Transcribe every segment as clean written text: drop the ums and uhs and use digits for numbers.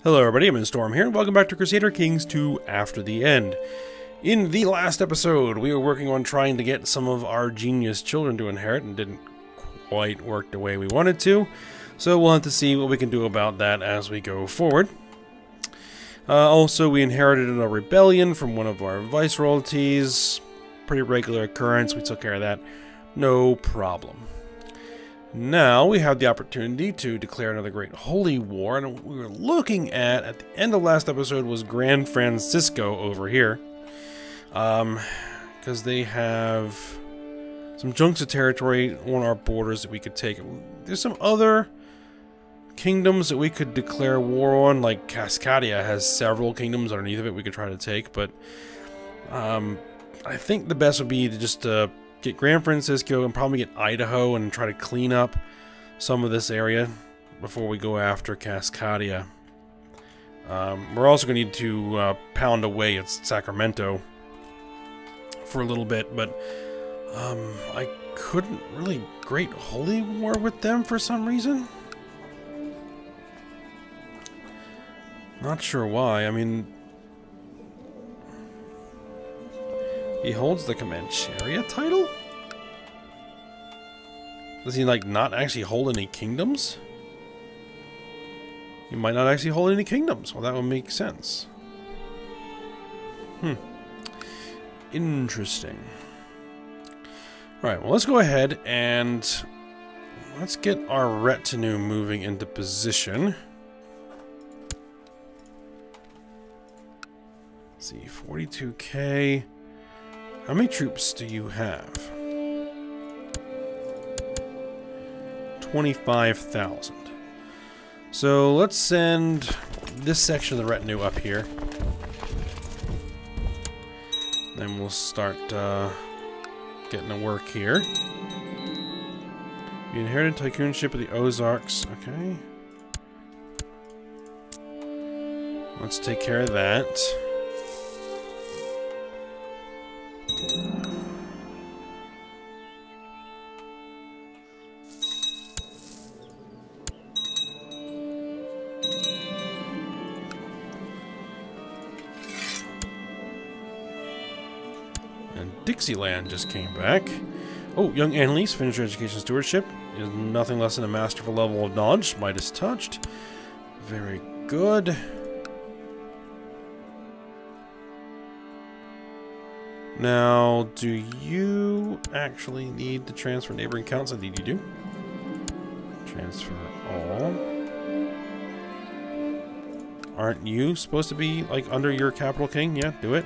Hello everybody, I'm Storm here, and welcome back to Crusader Kings II After the End. In the last episode, we were working on trying to get some of our genius children to inherit, and didn't quite work the way we wanted to, so we'll have to see what we can do about that as we go forward. Also, we inherited a rebellion from one of our viceroyalties. Pretty regular occurrence, we took care of that, no problem. Now we have the opportunity to declare another great holy war, and what we were looking at the end of last episode was Grand Francisco over here. Because they have some chunks of territory on our borders that we could take. There's some other kingdoms that we could declare war on, like Cascadia has several kingdoms underneath of it we could try to take, but I think the best would be to just get Grand Francisco and probably get Idaho and try to clean up some of this area before we go after Cascadia. We're also going to need to pound away at Sacramento for a little bit, but I couldn't really great holy war with them for some reason. Not sure why. I mean, he holds the Comancheria title? Does he, like, not actually hold any kingdoms? He might not actually hold any kingdoms. Well, that would make sense. Interesting. Alright, well, let's go ahead and let's get our retinue moving into position. Let's see, 42k. How many troops do you have? 25,000. So let's send this section of the retinue up here. Then we'll start getting to work here. You inherited tycoonship of the Ozarks. Okay. Let's take care of that. Dixieland just came back. Oh, young Annalise finished her education stewardship. Is nothing less than a masterful level of knowledge. Midas touched. Very good. Now, do you actually need to transfer neighboring counts? Indeed you do. Transfer all. Aren't you supposed to be, like, under your capital king? Yeah, do it.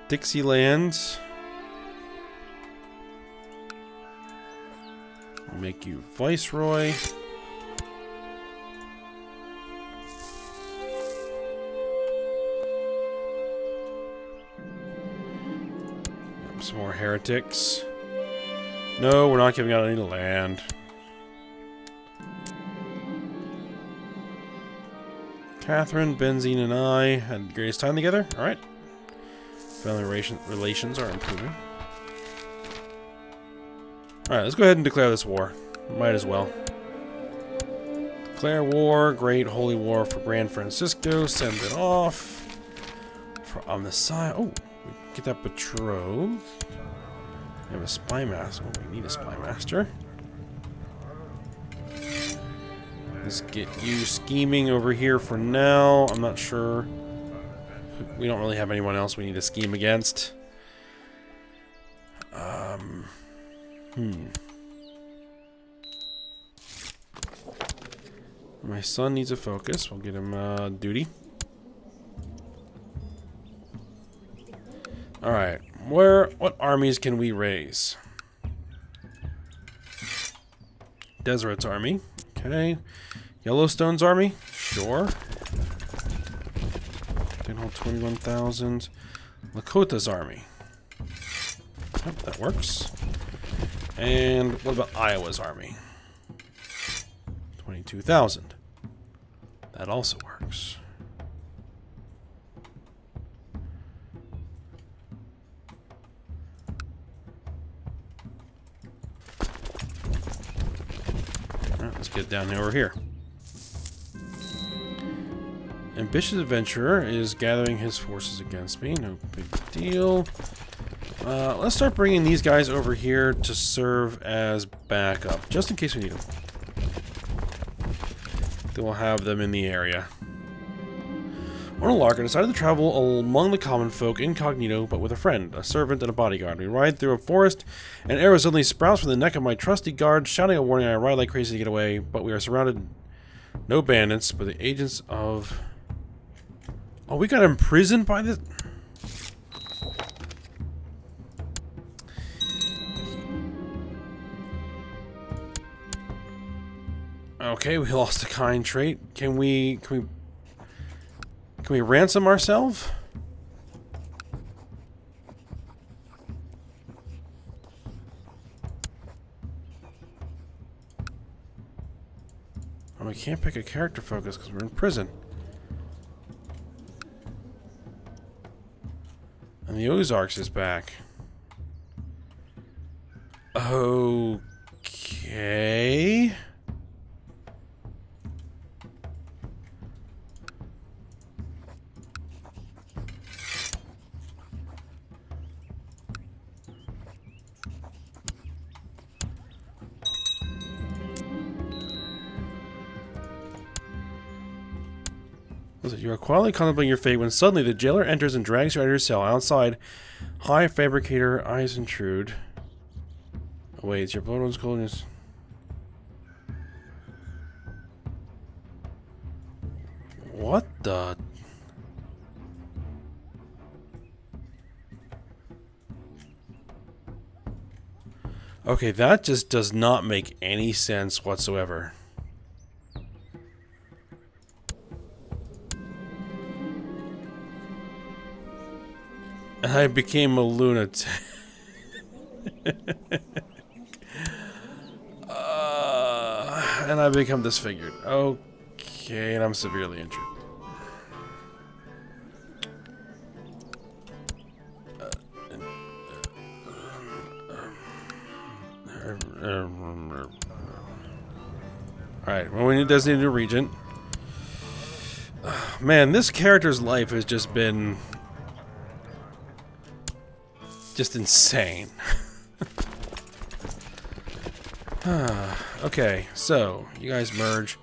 Dixieland. I'll make you viceroy. Some more heretics. No, we're not giving out any land. Catherine, Benzine, and I had the greatest time together. Alright. Family relations are improving. Alright, let's go ahead and declare this war. Might as well. Declare war. Great holy war for Grand Francisco. Send it off. On the side. Oh, we get that betrothed. We have a spy master. Oh, we need a spy master. Let's get you scheming over here for now. I'm not sure. We don't really have anyone else we need to scheme against. My son needs a focus. We'll get him duty. Alright. What armies can we raise? Deseret's army. Okay. Yellowstone's army? Sure. Can hold 21,000. Lakota's army. Yep, that works. And what about Iowa's army? 22,000. That also works. Alright, let's get down over here. Ambitious adventurer is gathering his forces against me. No big deal. Let's start bringing these guys over here to serve as backup, just in case we need them. Then we'll have them in the area. On a lark, I decided to travel among the common folk incognito, but with a friend, a servant, and a bodyguard. We ride through a forest, and arrow suddenly sprouts from the neck of my trusty guard, shouting a warning. I ride like crazy to get away, but we are surrounded. No bandits, but the agents of... Oh, we got imprisoned by this... Okay, we lost a kind trait. Can we ransom ourselves? Oh, we can't pick a character focus because we're in prison. And the Ozarks is back. Okay. You are quietly contemplating your fate when suddenly the jailer enters and drags you out of your cell. Outside, High Fabricator eyes intrude. Oh, wait, it's your blood one's coldness. What the? Okay, that just does not make any sense whatsoever. I became a lunatic. And I become disfigured. Okay, and I'm severely injured. Alright, well, we does need a new regent. Man, this character's life has just been... just insane. Okay, so you guys merge.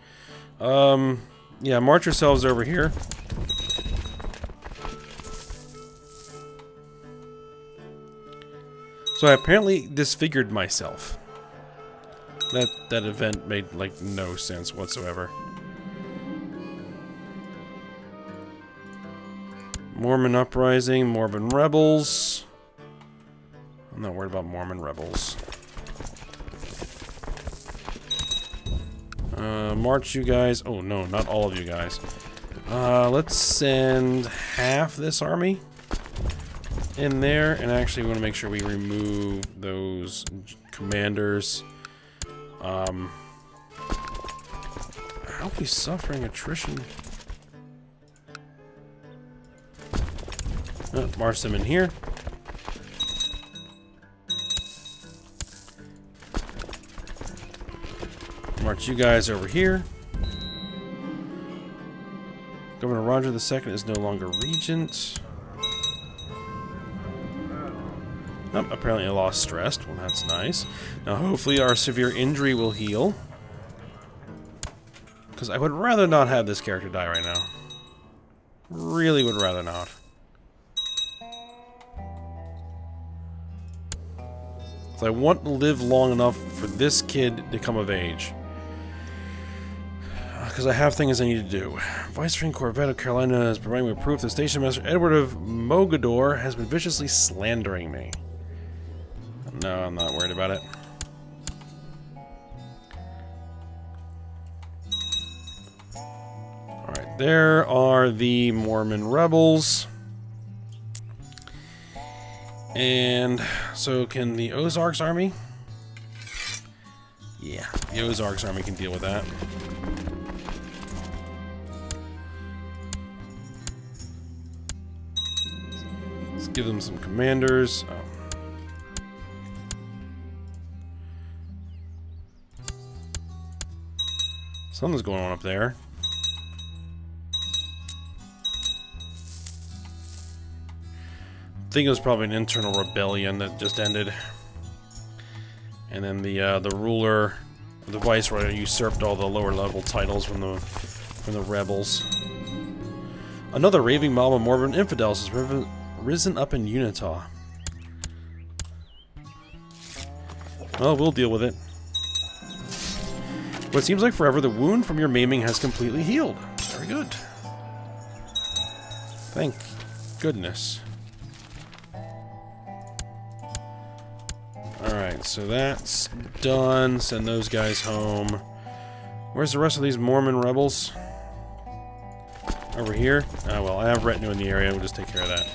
Yeah, march yourselves over here. So I apparently disfigured myself. That event made like no sense whatsoever. Mormon uprising, Mormon rebels. I'm not worried about Mormon rebels. March you guys. Oh no, not all of you guys. Let's send half this army in there, and actually we want to make sure we remove those commanders. How are we suffering attrition? March them in here. March you guys over here. Governor Roger II is no longer regent. Oh, apparently I lost stress. Well, that's nice. Now hopefully our severe injury will heal. Because I would rather not have this character die right now. Really would rather not. So I want to live long enough for this kid to come of age. Because I have things I need to do. Viceroy Corvette of Carolina is providing me proof that Station Master Edward of Mogador has been viciously slandering me. No, I'm not worried about it. Alright, there are the Mormon rebels. And so can the Ozarks army? Yeah, the Ozarks army can deal with that. Let's give them some commanders. Oh. Something's going on up there. think it was probably an internal rebellion that just ended. And then the ruler, the viceroy, usurped all the lower level titles from the rebels. Another raving mob of Mormon infidels has risen up in Utah. Well, we'll deal with it. But it seems like forever the wound from your maiming has completely healed. Very good. Thank goodness. Alright, so that's done. Send those guys home. Where's the rest of these Mormon rebels? Over here? Oh well, I have retinue in the area. We'll just take care of that.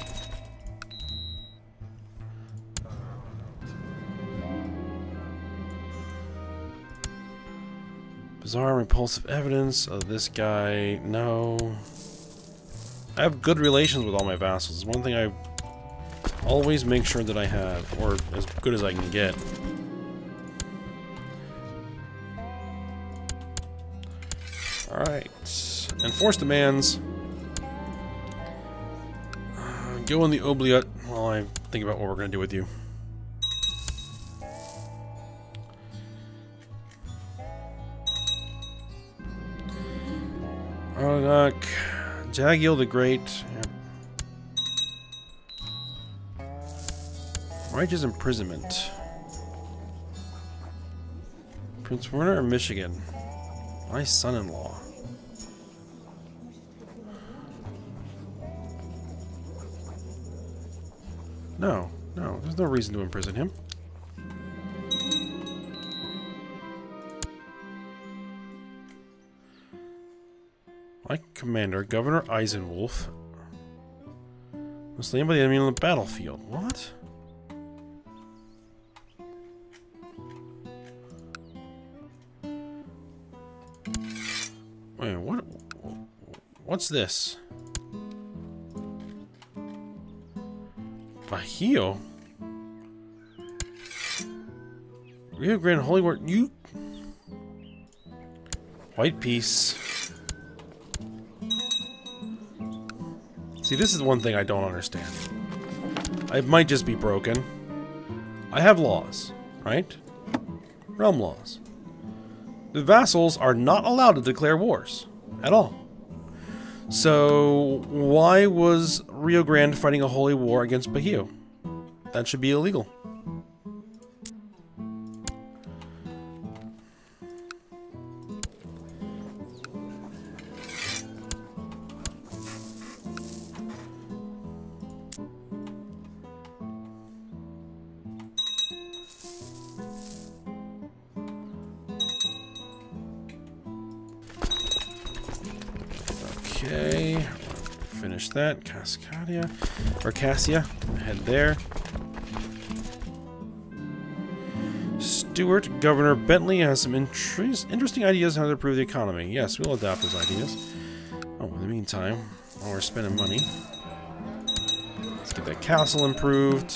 Bizarre and repulsive evidence of this guy. No. I have good relations with all my vassals. One thing I always make sure that I have, or as good as I can get. Alright. Enforce demands. Go in the oubliette while I think about what we're going to do with you. Jagiel the Great. Yep. Righteous imprisonment. Prince Werner of Michigan. My son-in-law. No, there's no reason to imprison him. My commander, Governor Eisenwolf, was slain by the enemy on the battlefield. What? Wait, what? What's this? Bahio? Rio Grande Holy War. You. White Peace. See, this is one thing I don't understand. I might just be broken. I have laws, right? Realm laws. The vassals are not allowed to declare wars. At all. So, why was Rio Grande fighting a holy war against Bahio? That should be illegal. Okay, finish that. Cascadia, or Cassia, head there. Stuart, Governor Bentley has some interesting ideas on how to improve the economy. Yes, we'll adopt those ideas. Oh, in the meantime, while we're spending money, let's get that castle improved.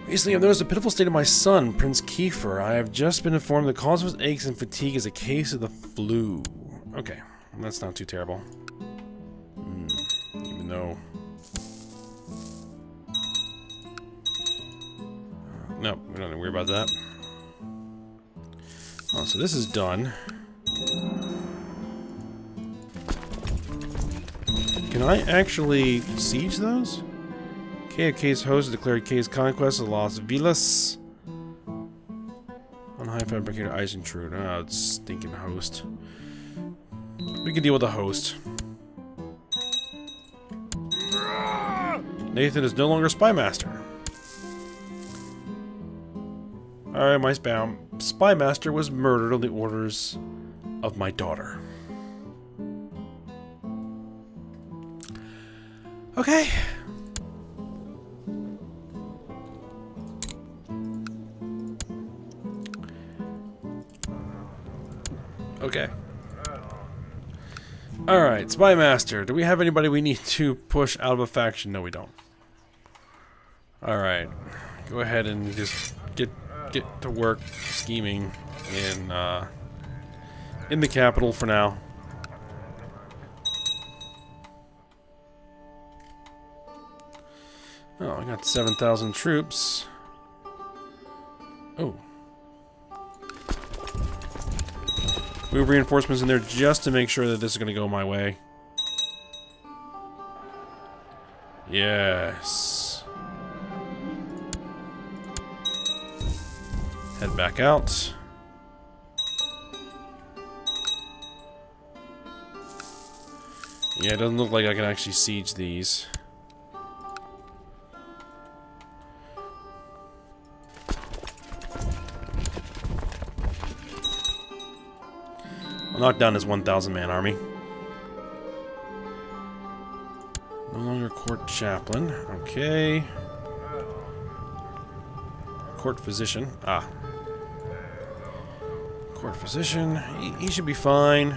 Recently, I've noticed a pitiful state of my son, Prince Kiefer. I have just been informed the cause of his aches and fatigue is a case of the flu. Okay, that's not too terrible. Even though... no, we don't have to worry about that. Oh, so this is done. Can I actually siege those? K's host declared K's conquest of Las Villas. On high fabricator Eisentrude. Oh, it's stinking host. We can deal with the host. Nathan is no longer spy master. Alright, my spy master was murdered on the orders of my daughter. Okay. Okay. Alright, Spy Master. Do we have anybody we need to push out of a faction? No, we don't. Alright. go ahead and just get to work scheming in the capital for now. Oh, I got 7,000 troops. Oh. Move reinforcements in there just to make sure that this is going to go my way. Yes. Head back out. Yeah, it doesn't look like I can actually siege these. I'll knock down his 1,000-man army. No longer court chaplain. Okay. Court physician. Ah. Court physician. He should be fine.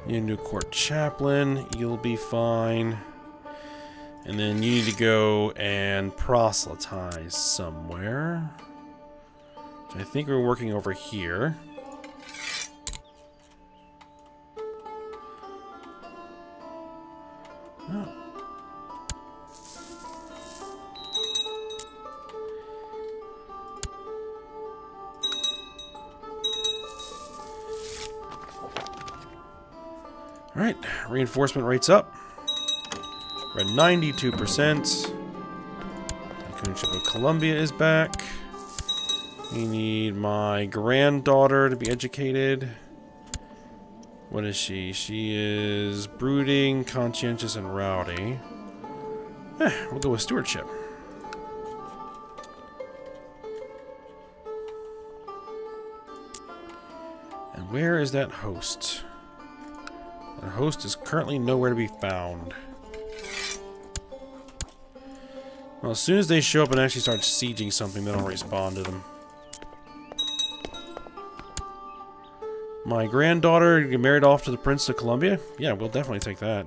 You need a court chaplain. You'll be fine. And then you need to go and proselytize somewhere. I think we're working over here. Oh. Alright, reinforcement rates up. We're at 92%. Tycoonship of Columbia is back. We need my granddaughter to be educated. What is she? She is brooding, conscientious, and rowdy. We'll go with stewardship. And where is that host? That host is currently nowhere to be found. Well, as soon as they show up and actually start sieging something, then I'll respond to them. My granddaughter get married off to the Prince of Columbia? Yeah, we'll definitely take that.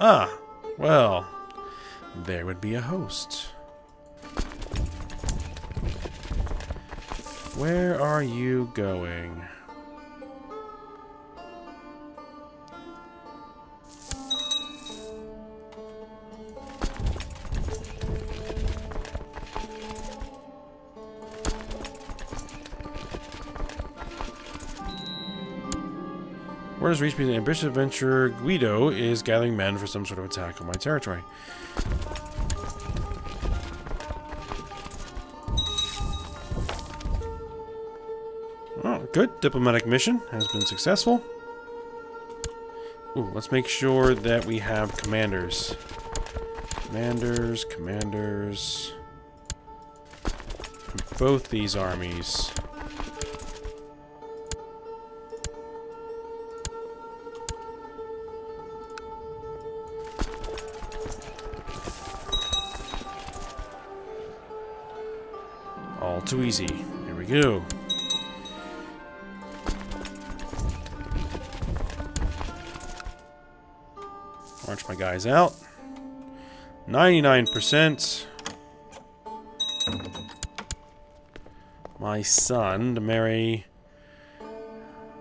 Ah, well, there would be a host. Where are you going? Orders reached me the ambitious adventurer Guido is gathering men for some sort of attack on my territory. Oh, good. Diplomatic mission has been successful. Ooh, let's make sure that we have commanders. Commanders. Both these armies. All too easy. Here we go. March my guys out. 99%. My son to marry.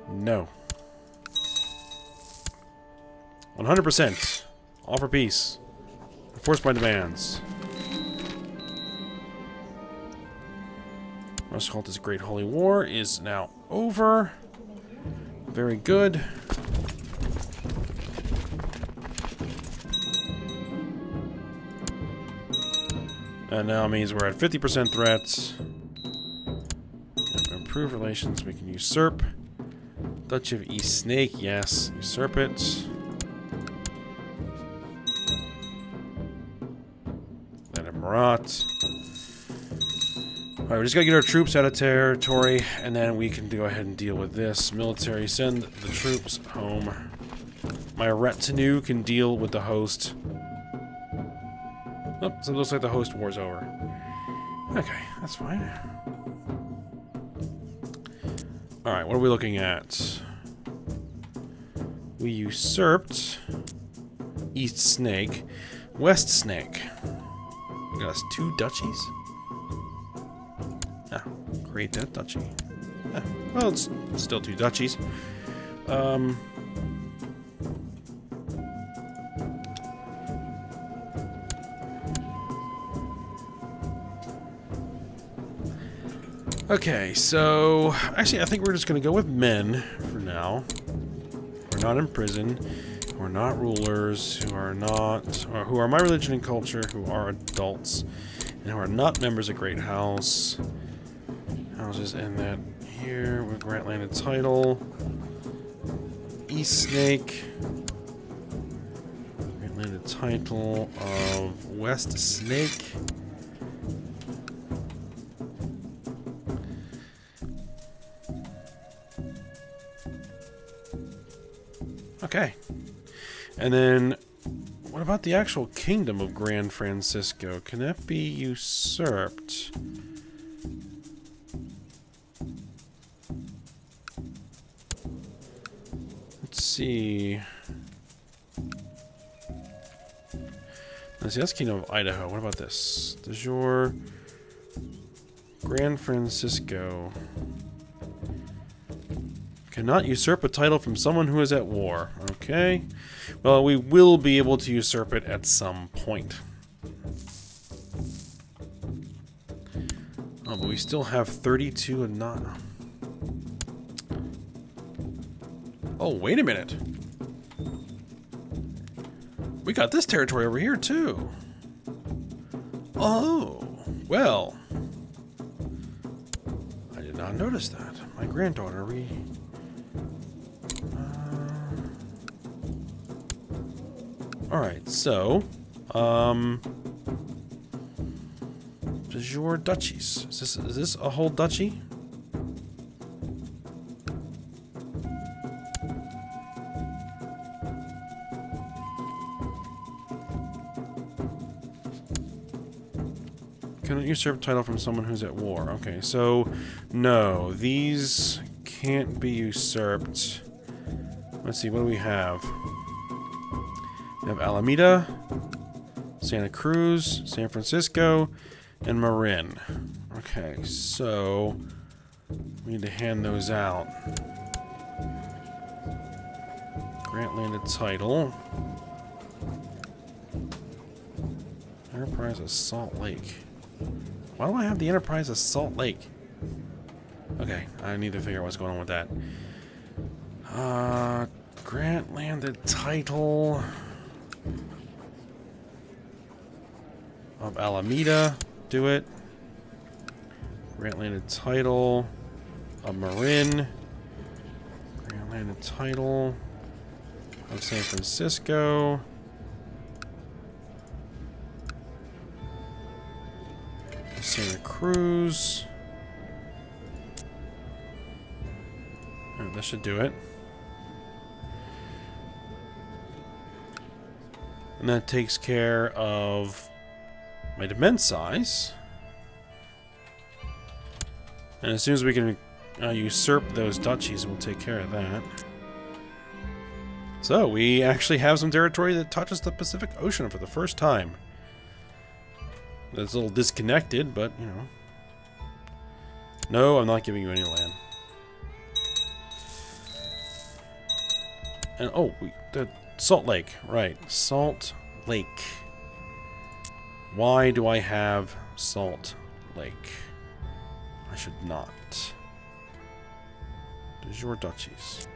No. 100%. Offer peace. Enforce my demands. This Great Holy War is now over. Very good. And now means we're at 50% threats. Improve relations. We can usurp. Duchy of East Snake. Yes, usurp it. Let him rot. Alright, we just gotta get our troops out of territory, and then we can go ahead and deal with this. Military, send the troops home. My retinue can deal with the host. Oh, so it looks like the host war's over. Okay, that's fine. Alright, what are we looking at? We usurped East Snake. West Snake. We got us 2 duchies. Ah, create that duchy. Ah, well, it's still 2 duchies. Okay, so actually I think we're just gonna go with men for now. We're not in prison. We're not rulers who are not, or who are my religion and culture, who are adults, and who are not members of Great House. I'll just end that here. We'll grant landed title. East Snake. Grant landed title of West Snake. Okay. And then, what about the actual kingdom of Gran Francisco? Can that be usurped? Let's see. Let's see, that's Kingdom of Idaho. What about this? Does your Gran Francisco cannot usurp a title from someone who is at war? Okay. Well, we will be able to usurp it at some point. Oh, but we still have 32 and not... Oh, wait a minute. We got this territory over here, too. Oh, well. I did not notice that. My granddaughter, Alright, so, does your duchies, is this a whole duchy? Cannot usurp title from someone who's at war. Okay, so, no, these can't be usurped. Let's see, what do we have? We have Alameda, Santa Cruz, San Francisco, and Marin. Okay, so we need to hand those out. Grant landed title. Enterprise of Salt Lake. Why do I have the Enterprise of Salt Lake? Okay, I need to figure out what's going on with that. Grant landed title of Alameda. Do it. Grant landed title of Marin. Grant landed title of San Francisco. Santa Cruz. Oh, that should do it. And that takes care of my defense size. And as soon as we can usurp those duchies, we'll take care of that. So, we actually have some territory that touches the Pacific Ocean for the first time. That's a little disconnected, but, you know. No, I'm not giving you any land. And, oh, the Salt Lake. Right, Salt Lake. Why do I have Salt Lake? I should not. There's your duchies.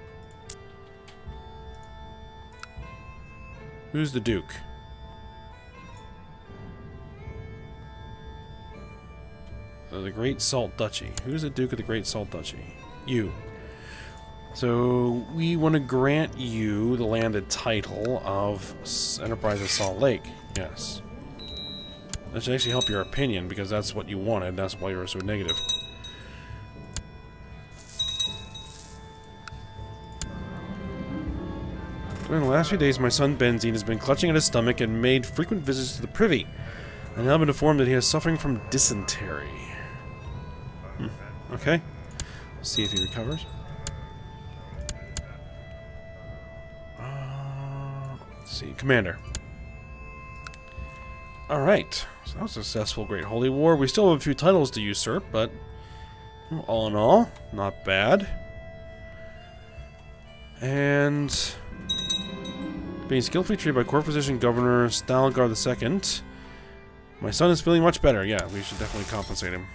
Who's the Duke? The Great Salt Duchy. Who's the Duke of the Great Salt Duchy? You. So, we want to grant you the landed title of Enterprise of Salt Lake. Yes. That should actually help your opinion, because that's what you wanted. That's why you were so negative. During the last few days, my son Benzine has been clutching at his stomach and made frequent visits to the privy. I've now been informed that he is suffering from dysentery. Okay. See if he recovers. Let's see. Commander. Alright, so that was a successful Great Holy War. We still have a few titles to usurp, but all in all, not bad. And being skillfully treated by court physician Governor Stalgar II. My son is feeling much better. Yeah, we should definitely compensate him.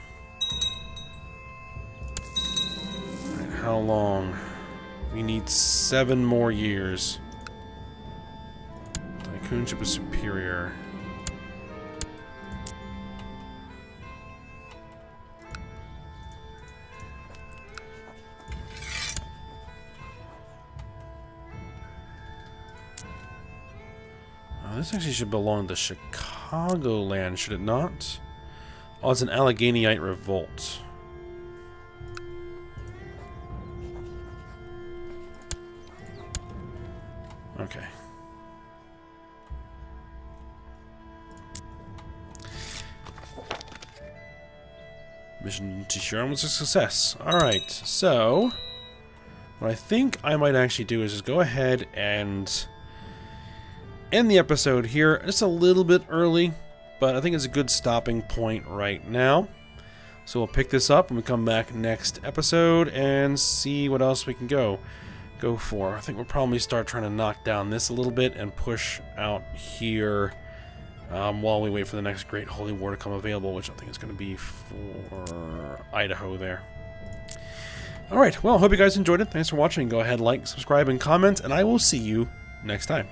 Alright, how long? We need 7 more years. Tycoonship is superior. This actually should belong to Chicagoland, should it not? Oh, it's an Alleghanyite revolt. Okay. Mission to Sharon was a success. Alright, so what I think I might actually do is just go ahead and end the episode here. It's a little bit early, but I think it's a good stopping point right now. So we'll pick this up when we come back next episode and see what else we can go for. I think we'll probably start trying to knock down this a little bit and push out here while we wait for the next Great Holy War to come available, which I think is going to be for Idaho there. Alright, well, hope you guys enjoyed it. Thanks for watching. Go ahead, like, subscribe, and comment, and I will see you next time.